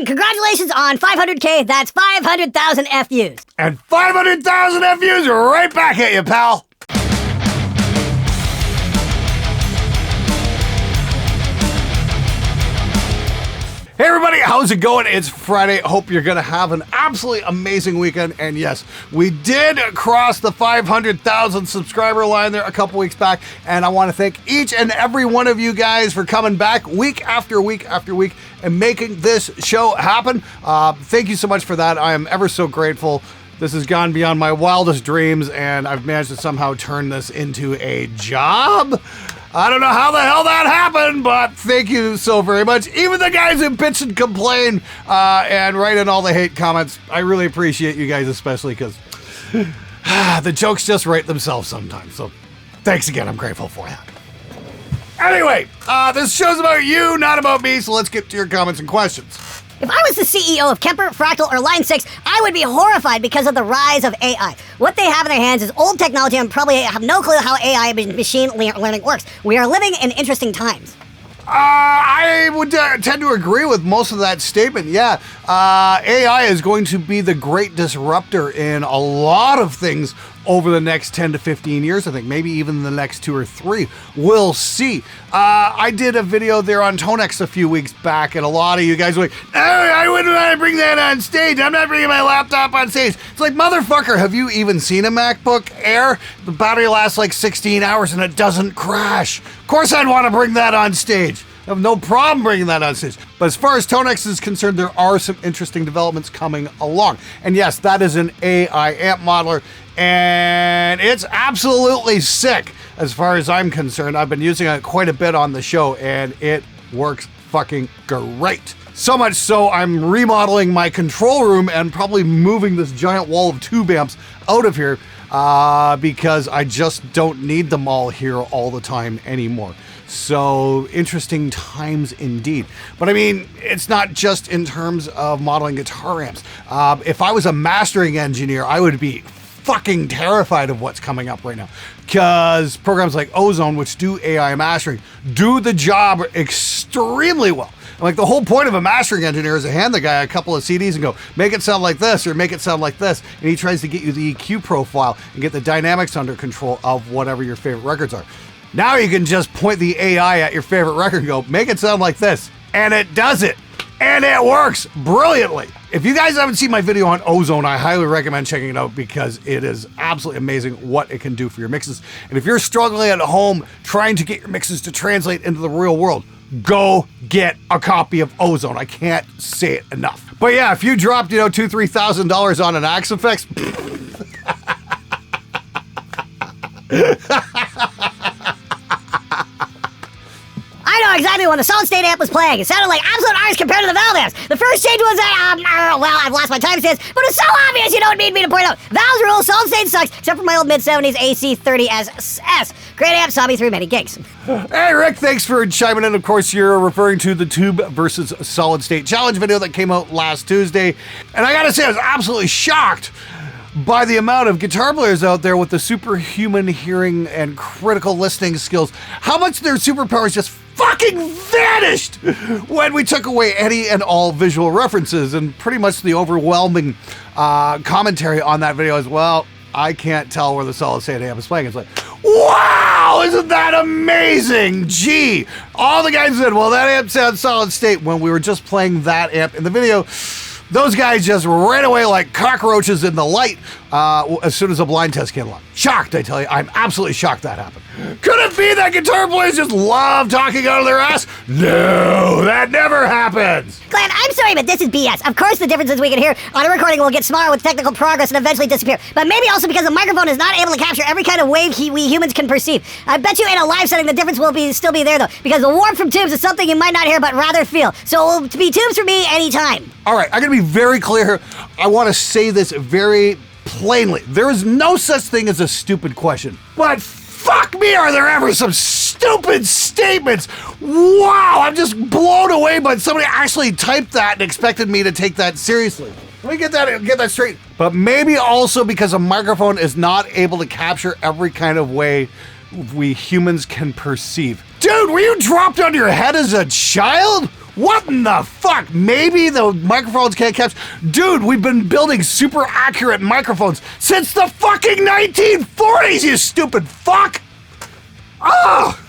Clem, congratulations on 500K. That's 500,000 FUs. And 500,000 FUs are right back at you, pal. Hey everybody, how's it going? It's Friday. Hope you're going to have an absolutely amazing weekend. And yes, we did cross the 500,000 subscriber line there a couple weeks back. And I want to thank each and every one of you guys for coming back week after week after week and making this show happen. Thank you so much for that. I am ever so grateful. This has gone beyond my wildest dreams, and I've managed to somehow turn this into a job. I don't know how the hell that happened, but thank you so very much. Even the guys who bitch and complain and write in all the hate comments, I really appreciate you guys, especially because the jokes just write themselves sometimes. So thanks again. I'm grateful for that. Anyway, this show's about you, not about me, so let's get to your comments and questions. If I was the CEO of Kemper, Fractal, or Line 6, I would be horrified because of the rise of AI. What they have in their hands is old technology and probably have no clue how AI and machine learning works. We are living in interesting times. I would tend to agree with most of that statement. Yeah, AI is going to be the great disruptor in a lot of things over the next 10 to 15 years, I think, maybe even the next 2 or 3. We'll see. I did a video there on Tonex a few weeks back, and a lot of you guys were like, oh, I wouldn't want to bring that on stage. I'm not bringing my laptop on stage. It's like, motherfucker, have you even seen a MacBook Air? The battery lasts like 16 hours and it doesn't crash. Of course I'd want to bring that on stage. I have no problem bringing that on stage. But as far as Tonex is concerned, there are some interesting developments coming along. And yes, that is an AI amp modeler, and it's absolutely sick as far as I'm concerned. I've been using it quite a bit on the show, and it works fucking great. So much so, I'm remodeling my control room and probably moving this giant wall of tube amps out of here because I just don't need them all here all the time anymore. So interesting times indeed. But I mean, it's not just in terms of modeling guitar amps. If I was a mastering engineer, I would be fucking terrified of what's coming up right now, because programs like Ozone, which do AI mastering, do the job extremely well. Like, the whole point of a mastering engineer is to hand the guy a couple of CDs and go, make it sound like this or make it sound like this. And he tries to get you the EQ profile and get the dynamics under control of whatever your favorite records are. Now you can just point the AI at your favorite record and go, make it sound like this. And it does it. And it works brilliantly. If you guys haven't seen my video on Ozone, I highly recommend checking it out because it is absolutely amazing what it can do for your mixes. And if you're struggling at home trying to get your mixes to translate into the real world, go get a copy of Ozone. I can't say it enough. But yeah, if you dropped, $2,000-$3,000 on an AxeFX, I know exactly when the solid state amp was playing. It sounded like absolute ours compared to the valve amps. The first change was that, well, I've lost my timestamps, but it's so obvious you don't need me to point out. Valves rule, solid state sucks, except for my old mid-70s AC30SS. Great amp, saw me through many gigs. Hey Rick, thanks for chiming in. Of course, you're referring to the Tube versus Solid State Challenge video that came out last Tuesday. And I gotta say, I was absolutely shocked by the amount of guitar players out there with the superhuman hearing and critical listening skills. How much their superpowers just fucking vanished when we took away any and all visual references, and pretty much the overwhelming commentary on that video as well. I can't tell where the solid state amp is playing. It's like, wow, isn't that amazing? Gee, all the guys said, well, that amp sounds solid state when we were just playing that amp in the video. Those guys just ran away like cockroaches in the light as soon as a blind test came along. Shocked, I tell you. I'm absolutely shocked that happened. Could it be that guitar players just love talking out of their ass? No, that never happens. Glenn, I'm sorry, but this is BS. Of course the differences we can hear on a recording will get smaller with technical progress and eventually disappear. But maybe also because the microphone is not able to capture every kind of wave we humans can perceive. I bet you in a live setting the difference will still be there though, because the warmth from tubes is something you might not hear but rather feel. So it will be tubes for me anytime. All right, I'm going to be very clear. I want to say this very plainly. There is no such thing as a stupid question. But fuck me, are there ever some stupid statements? Wow, I'm just blown away by somebody actually typed that and expected me to take that seriously. Let me get that straight. But maybe also because a microphone is not able to capture every kind of way we humans can perceive. Dude, were you dropped on your head as a child? What in the fuck? Maybe the microphones can't capture. Dude, we've been building super accurate microphones since the fucking 1940s, you stupid fuck! Ah!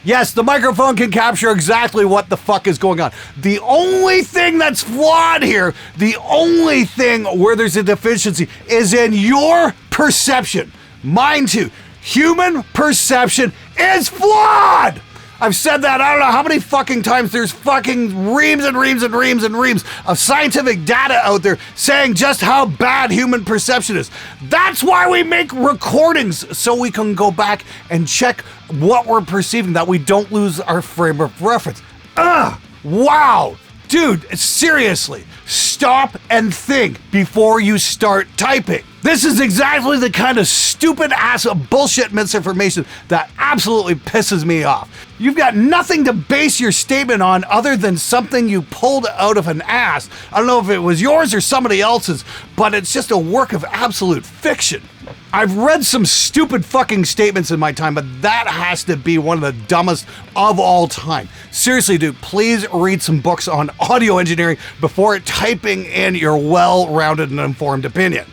Yes, the microphone can capture exactly what the fuck is going on. The only thing that's flawed here, the only thing where there's a deficiency is in your perception. Mine too. Human perception is flawed! I've said that I don't know how many fucking times. There's fucking reams and reams and reams and reams of scientific data out there saying just how bad human perception is. That's why we make recordings, so we can go back and check what we're perceiving, that we don't lose our frame of reference. Ugh! Wow! Dude, seriously, stop and think before you start typing. This is exactly the kind of stupid ass bullshit misinformation that absolutely pisses me off. You've got nothing to base your statement on other than something you pulled out of an ass. I don't know if it was yours or somebody else's, but it's just a work of absolute fiction. I've read some stupid fucking statements in my time, but that has to be one of the dumbest of all time. Seriously, dude, please read some books on audio engineering before typing in your well-rounded and informed opinion.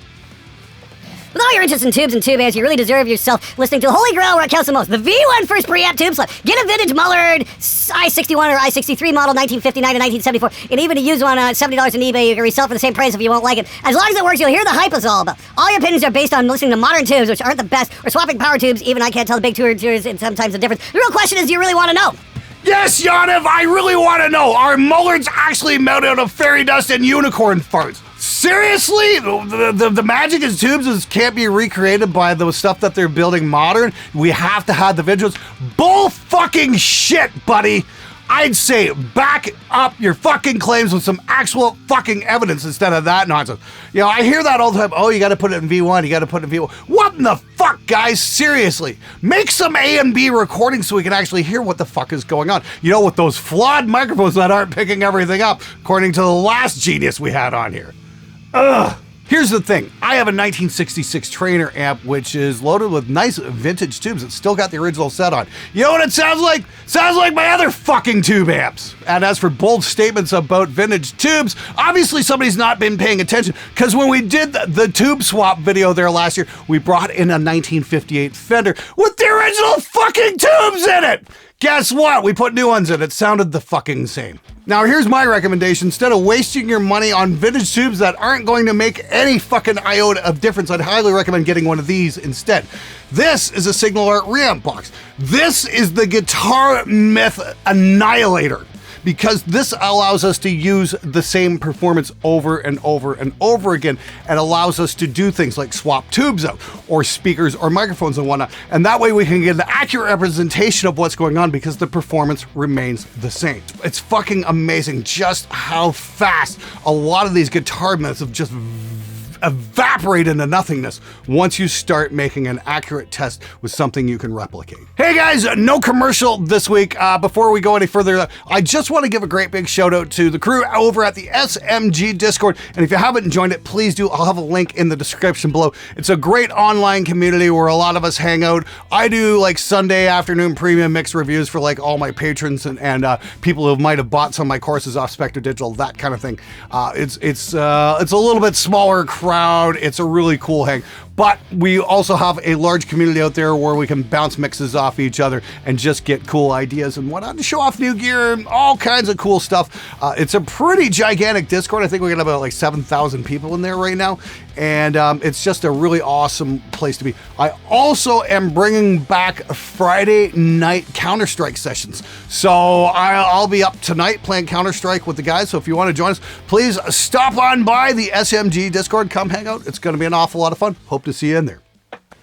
With all your interest in tubes and tube amps, you really deserve yourself listening to Holy Grail where it counts the most. The V1 first preamp tube slot. Get a vintage Mullard I-61 or I-63 model 1959 to 1974. And even a used one at $70 on eBay, you can resell for the same price if you won't like it. As long as it works, you'll hear the hype it's all about. All your opinions are based on listening to modern tubes, which aren't the best, or swapping power tubes. Even I can't tell the big tubes and sometimes the difference. The real question is, do you really want to know? Yes, Yaniv, I really want to know. Are Mullards actually made out of fairy dust and unicorn farts? Seriously? The magic in tubes can't be recreated by the stuff that they're building modern? We have to have the visuals? Bull fucking shit, buddy! I'd say back up your fucking claims with some actual fucking evidence instead of that nonsense. You know, I hear that all the time. Oh, you gotta put it in V1, you gotta put it in V1. What in the fuck, guys? Seriously. Make some A and B recordings so we can actually hear what the fuck is going on. You know, with those flawed microphones that aren't picking everything up, according to the last genius we had on here. Ugh. Here's the thing. I have a 1966 Trainer amp, which is loaded with nice vintage tubes. It's still got the original set on. You know what it sounds like? Sounds like my other fucking tube amps. And as for bold statements about vintage tubes, obviously somebody's not been paying attention, because when we did the tube swap video there last year, we brought in a 1958 Fender with the original fucking tubes in it. Guess what? We put new ones in. It sounded the fucking same. Now, here's my recommendation. Instead of wasting your money on vintage tubes that aren't going to make any fucking iota of difference, I'd highly recommend getting one of these instead. This is a Signal Art reamp box. This is the Guitar Myth Annihilator, because this allows us to use the same performance over and over and over again, and allows us to do things like swap tubes out, or speakers or microphones and whatnot. And that way we can get an accurate representation of what's going on, because the performance remains the same. It's fucking amazing just how fast a lot of these guitar myths have just evaporate into nothingness once you start making an accurate test with something you can replicate. Hey guys, no commercial this week. Before we go any further, I just want to give a great big shout out to the crew over at the SMG Discord. And if you haven't joined it, please do. I'll have a link in the description below. It's a great online community where a lot of us hang out. I do like Sunday afternoon premium mix reviews for like all my patrons and people who might have bought some of my courses off Spectre Digital, that kind of thing. It's a little bit smaller crowd. It's a really cool hang, but we also have a large community out there where we can bounce mixes off each other and just get cool ideas and whatnot to show off new gear and all kinds of cool stuff. It's a pretty gigantic Discord. I think we got about like 7,000 people in there right now, and it's just a really awesome place to be. I also am bringing back Friday night Counter-Strike sessions, so I'll be up tonight playing Counter-Strike with the guys. So if you want to join us, please stop on by the SMG Discord. Come hang out. It's going to be an awful lot of fun. Hope to see you in there.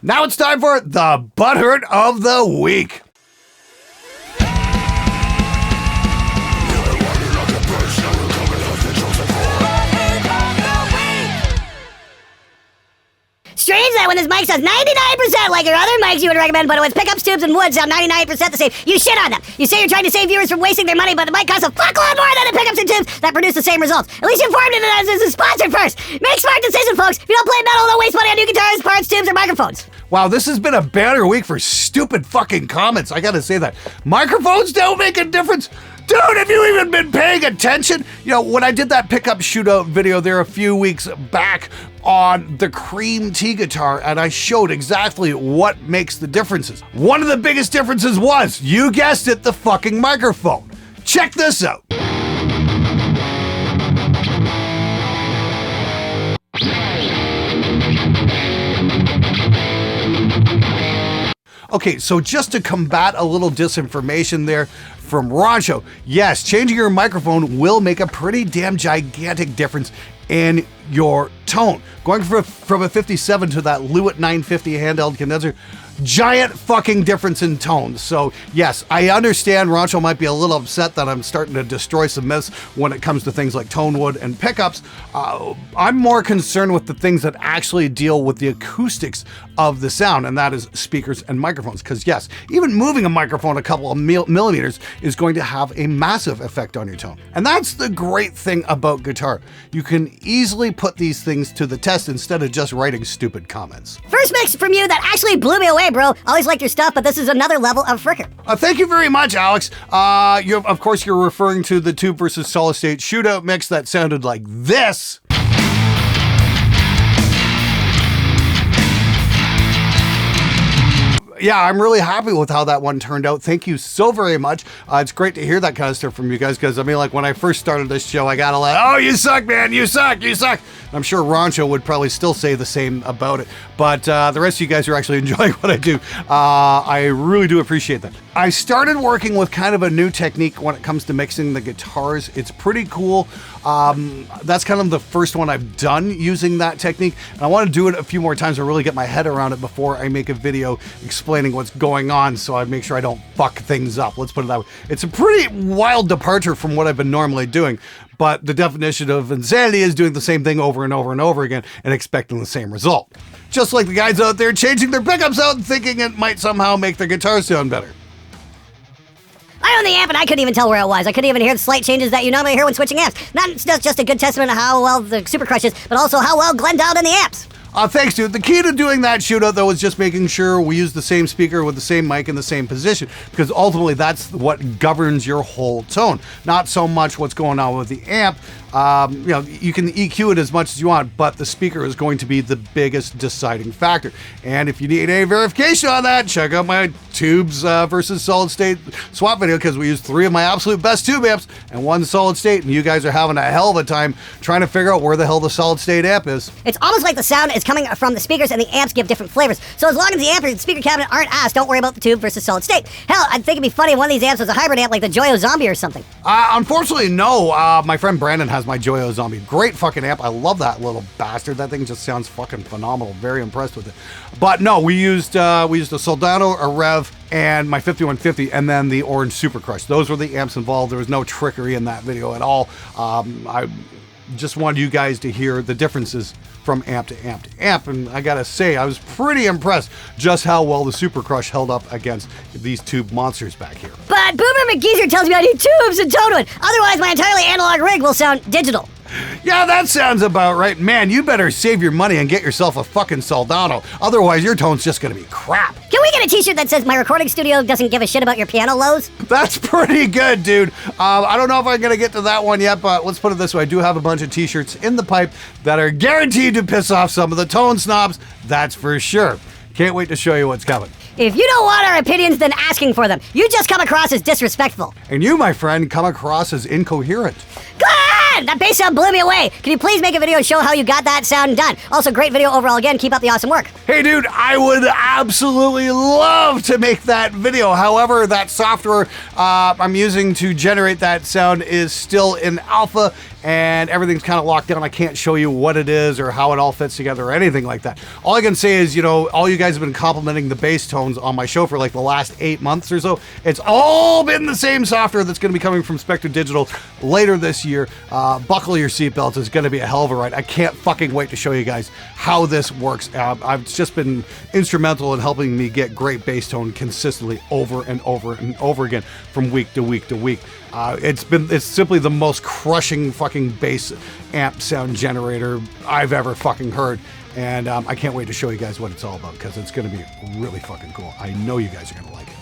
Now it's time for the Butthurt of the Week. Strange that when this mic says 99% like your other mics you would recommend, but it was pickups, tubes, and woods sound 99% the same, you shit on them. You say you're trying to save viewers from wasting their money, but the mic costs a fuckload more than the pickups and tubes that produce the same results. At least you informed it as a sponsor first. Make smart decisions, folks. If you don't play metal, don't waste money on new guitars, parts, tubes, or microphones. Wow, this has been a banner week for stupid fucking comments. I gotta say that. Microphones don't make a difference. Dude, have you even been paying attention? You know, when I did that pickup shootout video there a few weeks back on the Cream T guitar, and I showed exactly what makes the differences. One of the biggest differences was, you guessed it, the fucking microphone. Check this out. Okay, so just to combat a little disinformation there from Rancho, yes, changing your microphone will make a pretty damn gigantic difference in your tone. Going from a 57 to that Lewitt 950 handheld condenser, giant fucking difference in tone. So yes, I understand Rancho might be a little upset that I'm starting to destroy some myths when it comes to things like tone wood and pickups. I'm more concerned with the things that actually deal with the acoustics of the sound, and that is speakers and microphones. Because yes, even moving a microphone a couple of millimeters is going to have a massive effect on your tone. And that's the great thing about guitar. You can easily put these things to the test instead of just writing stupid comments. First mix from you that actually blew me away, bro. Always liked your stuff, but this is another level of fricker. Thank you very much, Alex. Of course, you're referring to the tube versus solid state shootout mix that sounded like this. Yeah, I'm really happy with how that one turned out. Thank you so very much. It's great to hear that kind of stuff from you guys, because I mean, like, when I first started this show, I got a lot, oh, you suck, man, you suck, you suck. I'm sure Rancho would probably still say the same about it, but the rest of you guys are actually enjoying what I do. I really do appreciate that. I started working with kind of a new technique when it comes to mixing the guitars. It's pretty cool. That's kind of the first one I've done using that technique, and I want to do it a few more times to really get my head around it before I make a video explaining what's going on, so I make sure I don't fuck things up. Let's put it that way. It's a pretty wild departure from what I've been normally doing, but the definition of insanity is doing the same thing over and over and over again and expecting the same result. Just like the guys out there changing their pickups out and thinking it might somehow make their guitar sound better. I own the amp and I couldn't even tell where it was. I couldn't even hear the slight changes that you normally hear when switching amps. That's just a good testament of how well the Super Crush is, but also how well Glenn dialed in the amps. Thanks, dude. The key to doing that shootout, though, is just making sure we use the same speaker with the same mic in the same position, because ultimately that's what governs your whole tone, not so much what's going on with the amp. You know, you can EQ it as much as you want, but the speaker is going to be the biggest deciding factor. And if you need any verification on that, check out my tubes versus solid state swap video, because we used 3 of my absolute best tube amps and 1 solid state, and you guys are having a hell of a time trying to figure out where the hell the solid state amp is. It's almost like the sound is coming from the speakers and the amps give different flavors. So as long as the amp and the speaker cabinet aren't asked, don't worry about the tube versus solid state. Hell, I think it'd be funny if one of these amps was a hybrid amp like the Joyo Zombie or something. Unfortunately, no. My friend Brandon has my Joyo Zombie. Great fucking amp. I love that little bastard. That thing just sounds fucking phenomenal. Very impressed with it. But no, we used a Soldano, a Rev, and my 5150, and then the orange Super Crush. Those were the amps involved. There was no trickery in that video at all. I just wanted you guys to hear the differences from amp to amp to amp, and I gotta say, I was pretty impressed just how well the Super Crush held up against these tube monsters back here. But Boomer McGeezer tells me I need tubes and tone wood, otherwise my entirely analog rig will sound digital. Yeah, that sounds about right. Man, you better save your money and get yourself a fucking Soldano, otherwise your tone's just gonna be crap. Can we get a t-shirt that says my recording studio doesn't give a shit about your piano lows? That's pretty good, dude. I don't know if I'm gonna get to that one yet, but let's put it this way. I do have a bunch of t-shirts in the pipe that are guaranteed to piss off some of the tone snobs, that's for sure. Can't wait to show you what's coming. If you don't want our opinions, then asking for them. You just come across as disrespectful. And you, my friend, come across as incoherent. Glenn! That bass sound blew me away. Can you please make a video and show how you got that sound done? Also, great video overall again. Keep up the awesome work. Hey, dude, I would absolutely love to make that video. However, that software I'm using to generate that sound is still in alpha, and everything's kind of locked down. I can't show you what it is or how it all fits together or anything like that. All I can say is, you know, all you guys have been complimenting the bass tones on my show for like the last 8 months or so. It's all been the same software that's going to be coming from Spectre Digital later this year. Buckle your seatbelts. It's going to be a hell of a ride. I can't fucking wait to show you guys how this works. I've just been instrumental in helping me get great bass tone consistently over and over and over again from week to week to week. It's simply the most crushing fucking bass amp sound generator I've ever fucking heard. And I can't wait to show you guys what it's all about, because it's going to be really fucking cool. I know you guys are going to like it.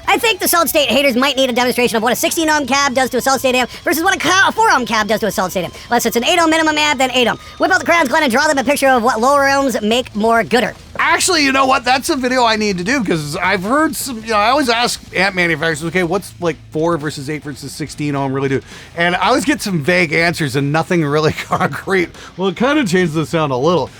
I I think the solid state haters might need a demonstration of what a 16 ohm cab does to a solid state amp versus what a 4 ohm cab does to a solid state amp. Unless it's an 8 ohm minimum amp, then 8 ohm. Whip out the crayons, Glenn, and draw them a picture of what lower ohms make more gooder. Actually, you know what? That's a video I need to do because I've heard some, I always ask amp manufacturers, okay, what's like 4 versus 8 versus 16 ohm really do? And I always get some vague answers and nothing really concrete. Well, it kind of changes the sound a little.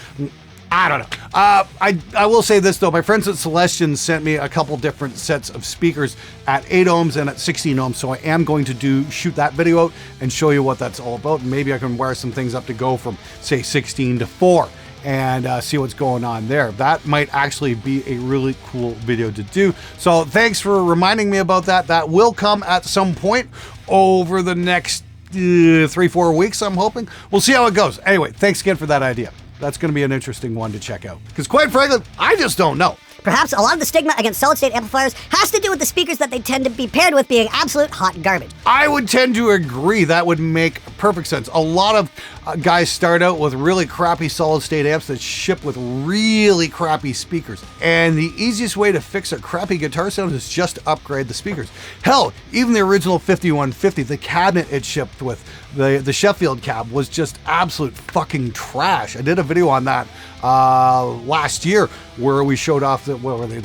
I don't know. I will say this though. My friends at Celestion sent me a couple different sets of speakers at 8 ohms and at 16 ohms. So I am going to shoot that video out and show you what that's all about. And maybe I can wire some things up to go from say 16 to 4 and see what's going on there. That might actually be a really cool video to do. So thanks for reminding me about that. That will come at some point over the next 3-4 weeks, I'm hoping. We'll see how it goes. Anyway, thanks again for that idea. That's going to be an interesting one to check out. Because quite frankly, I just don't know. Perhaps a lot of the stigma against solid-state amplifiers has to do with the speakers that they tend to be paired with being absolute hot garbage. I would tend to agree. That would make perfect sense. A lot of guys start out with really crappy solid-state amps that ship with really crappy speakers. And the easiest way to fix a crappy guitar sound is just to upgrade the speakers. Hell, even the original 5150, the cabinet it shipped with, the Sheffield cab, was just absolute fucking trash. I did a video on that last year where we showed off the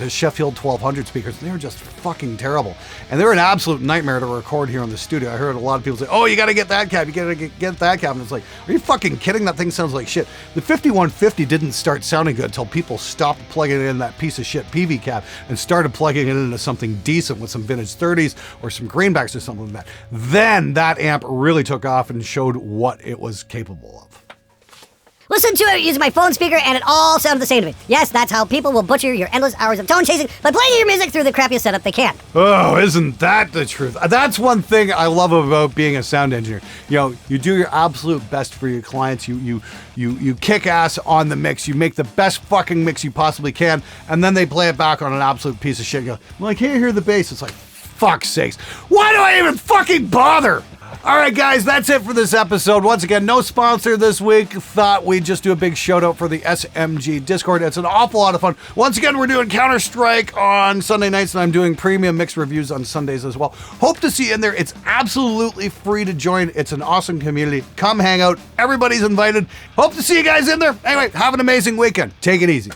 Sheffield 1200 speakers. They were just fucking terrible. And they're an absolute nightmare to record here in the studio. I heard a lot of people say, oh, you gotta get that cab, you gotta get that cab. And it's like, are you fucking kidding? That thing sounds like shit. The 5150 didn't start sounding good until people stopped plugging in that piece of shit PV cab and started plugging it into something decent with some vintage 30s or some greenbacks or something like that. Then that amp really took off and showed what it was capable of. Listen to it using my phone speaker and it all sounded the same to me. Yes, that's how people will butcher your endless hours of tone chasing by playing your music through the crappiest setup they can. Oh, isn't that the truth? That's one thing I love about being a sound engineer. You do your absolute best for your clients. You kick ass on the mix. You make the best fucking mix you possibly can, and then they play it back on an absolute piece of shit. You go, well, I can't hear the bass. It's like, fuck's sakes. Why do I even fucking bother? All right, guys, that's it for this episode. Once again, no sponsor this week. Thought we'd just do a big shout out for the SMG Discord. It's an awful lot of fun. Once again, we're doing Counter-Strike on Sunday nights, and I'm doing premium mix reviews on Sundays as well. Hope to see you in there. It's absolutely free to join. It's an awesome community. Come hang out. Everybody's invited. Hope to see you guys in there. Anyway, have an amazing weekend. Take it easy.